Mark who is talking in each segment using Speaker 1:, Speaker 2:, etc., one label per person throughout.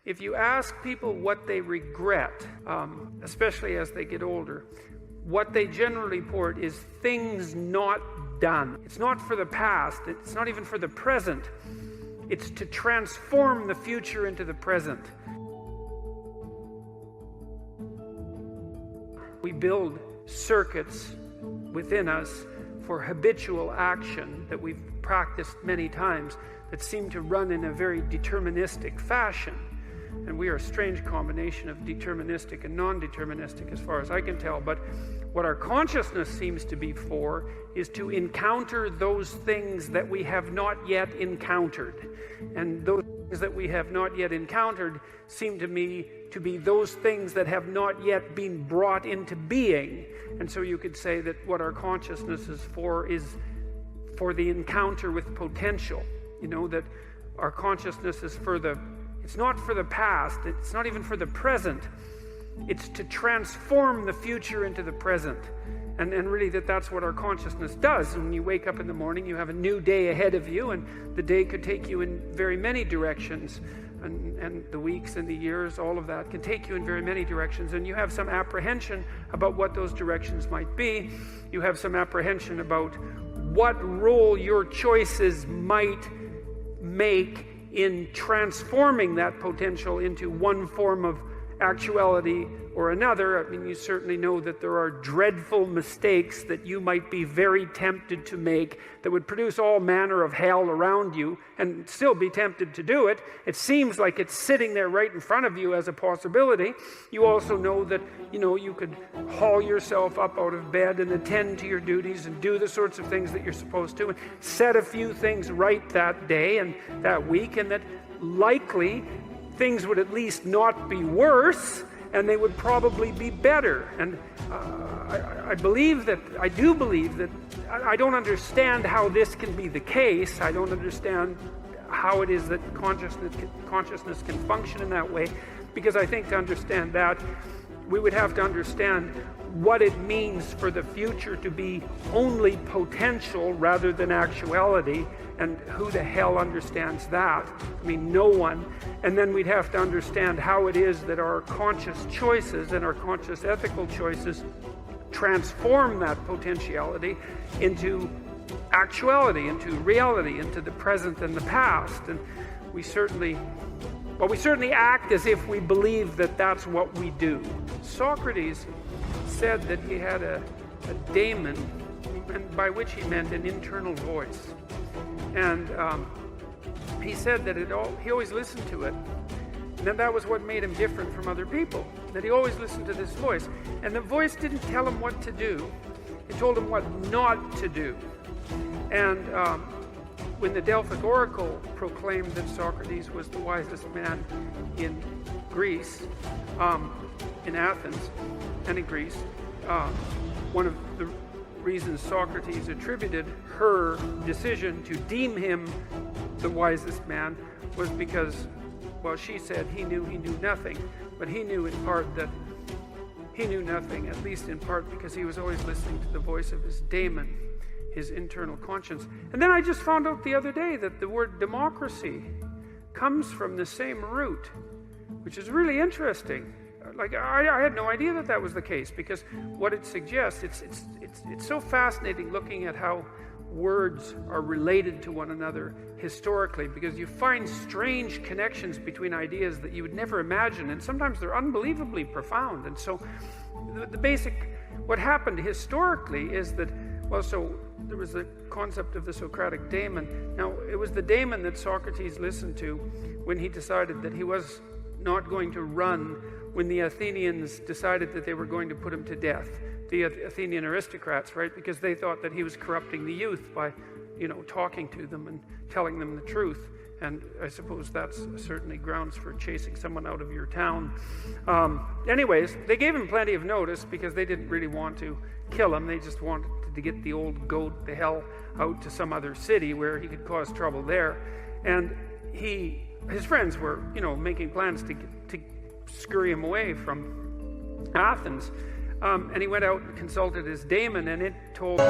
Speaker 1: If you ask people what they regret, especially as they get older, what they generally report is things not done. It's not for the past. It's not even for the present. It's to transform the future into the present. We build circuits within us for habitual action that we've practiced many times that seem to run in a very deterministic fashion. And we are a strange combination of deterministic and non-deterministic as far as I can tell. But what our consciousness seems to be for is to encounter those things that we have not yet encountered. And those things that we have not yet encountered seem to me to be those things that have not yet been brought into being. And so you could say that what our consciousness is for the encounter with potential. You know, that our consciousness is it's not for the past, it's not even for the present. It's to transform the future into the present. And really that's what our consciousness does. When you wake up in the morning, you have a new day ahead of you, and the day could take you in very many directions. And the weeks and the years, all of that can take you in very many directions. And you have some apprehension about what those directions might be. You have some apprehension about what role your choices might make in transforming that potential into one form of actuality or another. I mean, you certainly know that there are dreadful mistakes that you might be very tempted to make that would produce all manner of hell around you and still be tempted to do it. It seems like it's sitting there right in front of you as a possibility. You also know that, you could haul yourself up out of bed and attend to your duties and do the sorts of things that you're supposed to and set a few things right that day and that week, and that likely things would at least not be worse, and they would probably be better. And I do believe that I don't understand how this can be the case. I don't understand how it is that consciousness can function in that way, because I think to understand that, we would have to understand what it means for the future to be only potential rather than actuality. And who the hell understands that? I mean, no one. And then we'd have to understand how it is that our conscious choices and our conscious ethical choices transform that potentiality into actuality, into reality, into the present and the past. And we certainly act as if we believe that that's what we do. Socrates said that he had a daemon, and by which he meant an internal voice. And he said that he always listened to it. And that was what made him different from other people, that he always listened to this voice. And the voice didn't tell him what to do. It told him what not to do. And when the Delphic Oracle proclaimed that Socrates was the wisest man in Greece, in Athens and in Greece, one of the reasons Socrates attributed her decision to deem him the wisest man was because, well, she said he knew nothing, but he knew in part that he knew nothing, at least in part because he was always listening to the voice of his daemon, his internal conscience. And then I just found out the other day that the word democracy comes from the same root, which is really interesting. Like, I had no idea that was the case, because what it suggests, it's so fascinating looking at how words are related to one another historically, because you find strange connections between ideas that you would never imagine, and sometimes they're unbelievably profound. And so what happened historically is that, so there was the concept of the Socratic daemon. Now, it was the daemon that Socrates listened to when he decided that he was not going to run when the Athenians decided that they were going to put him to death. The Athenian aristocrats, right? Because they thought that he was corrupting the youth by, talking to them and telling them the truth. And I suppose that's certainly grounds for chasing someone out of your town. Anyways, they gave him plenty of notice because they didn't really want to kill him. They just wanted to get the old goat the hell out to some other city where he could cause trouble there. And his friends were, making plans to scurry him away from Athens. And he went out and consulted his daemon, and it told him.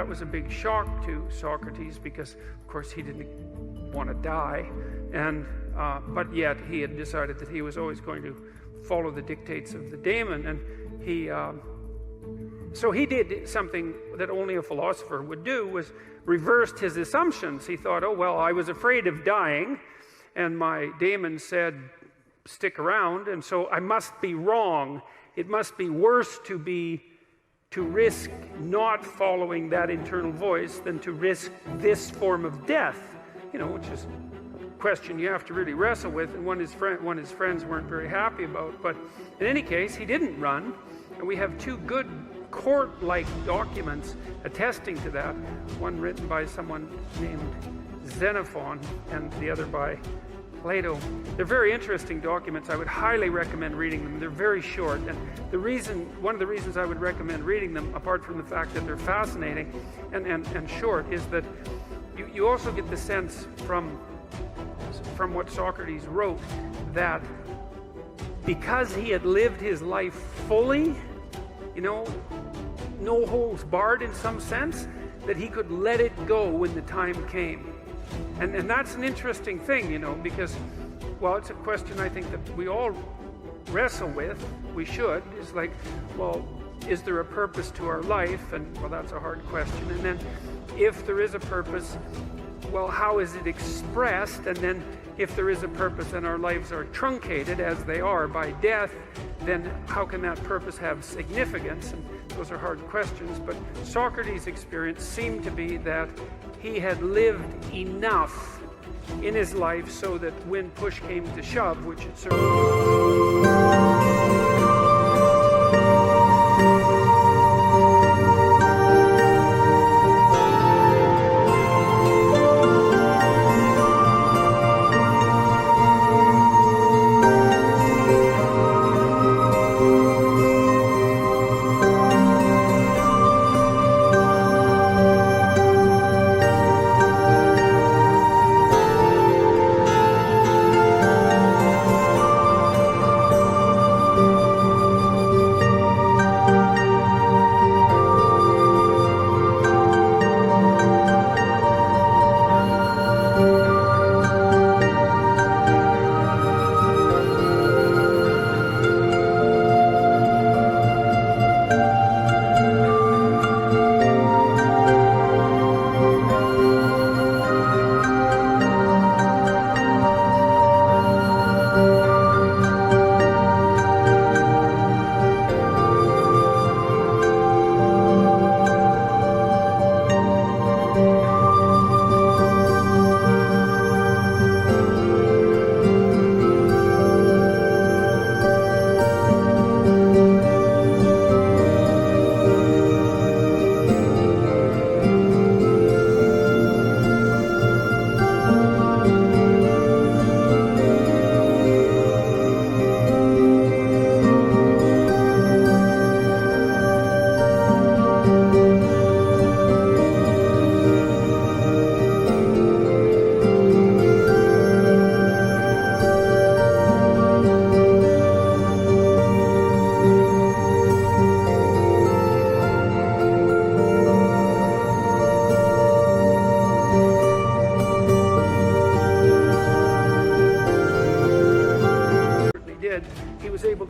Speaker 1: that was a big shock to Socrates because, of course, he didn't want to die, and but yet he had decided that he was always going to follow the dictates of the daemon, and so he did something that only a philosopher would do, was reversed his assumptions. He thought, oh, well, I was afraid of dying, and my daemon said, stick around, and so I must be wrong. It must be worse to risk not following that internal voice than to risk this form of death, which is a question you have to really wrestle with, and one his friends weren't very happy about. But in any case, he didn't run, and we have two good court-like documents attesting to that, one written by someone named Xenophon and the other by Plato. They're very interesting documents. I would highly recommend reading them. They're very short, and one of the reasons I would recommend reading them, apart from the fact that they're fascinating and short, is that you also get the sense from what Socrates wrote that because he had lived his life fully, no holds barred in some sense, that he could let it go when the time came. And that's an interesting thing, because, well, it's a question I think that we all wrestle with. We should. Is like, well, is there a purpose to our life? And, well, that's a hard question. And then if there is a purpose, well, how is it expressed? And then if there is a purpose and our lives are truncated, as they are by death, then how can that purpose have significance? And those are hard questions. But Socrates' experience seemed to be that he had lived enough in his life so that when push came to shove, which it certainly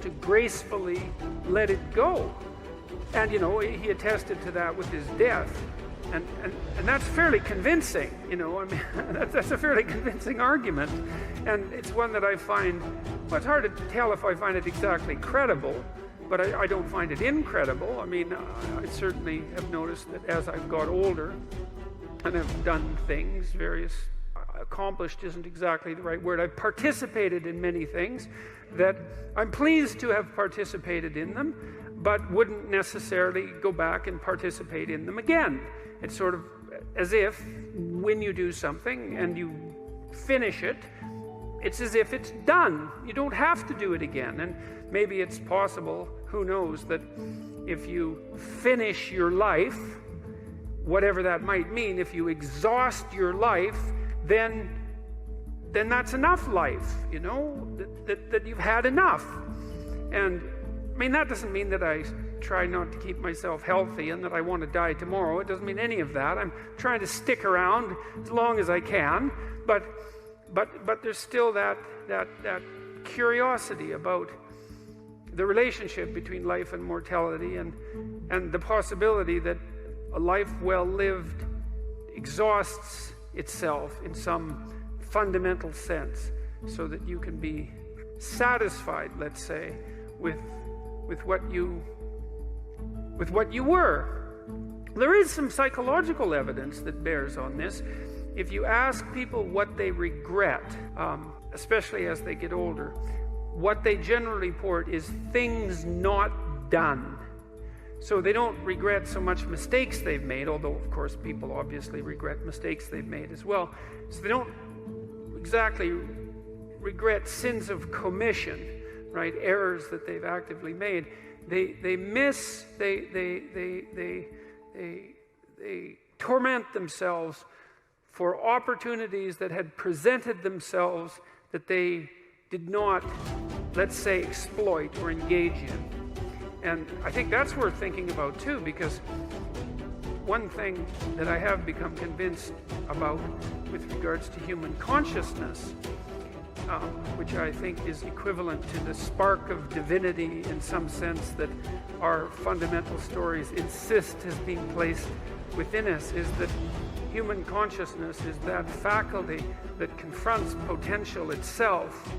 Speaker 1: to gracefully let it go. And he attested to that with his death, and that's fairly convincing. That's a fairly convincing argument, and it's one that I find, well, it's hard to tell if I find it exactly credible, but I don't find it incredible. I certainly have noticed that as I've got older and have done things, accomplished isn't exactly the right word. I've participated in many things that I'm pleased to have participated in them, but wouldn't necessarily go back and participate in them again. It's sort of as if when you do something and you finish it, it's as if it's done. You don't have to do it again. And maybe it's possible, who knows, that if you finish your life, whatever that might mean, if you exhaust your life, then that's enough life, that you've had enough. And that doesn't mean that I try not to keep myself healthy and that I want to die tomorrow. It doesn't mean any of that. I'm trying to stick around as long as I can, but there's still that curiosity about the relationship between life and mortality, and the possibility that a life well lived exhausts itself in some fundamental sense, so that you can be satisfied, let's say, with what you were. There is some psychological evidence that bears on this. If you ask people what they regret, especially as they get older, what they generally report is things not done. So they don't regret so much mistakes they've made, although of course people obviously regret mistakes they've made as well. So they don't exactly regret sins of commission, right? Errors that they've actively made. They torment themselves for opportunities that had presented themselves that they did not, let's say, exploit or engage in. And I think that's worth thinking about too, because one thing that I have become convinced about with regards to human consciousness, which I think is equivalent to the spark of divinity in some sense that our fundamental stories insist has been placed within us, is that human consciousness is that faculty that confronts potential itself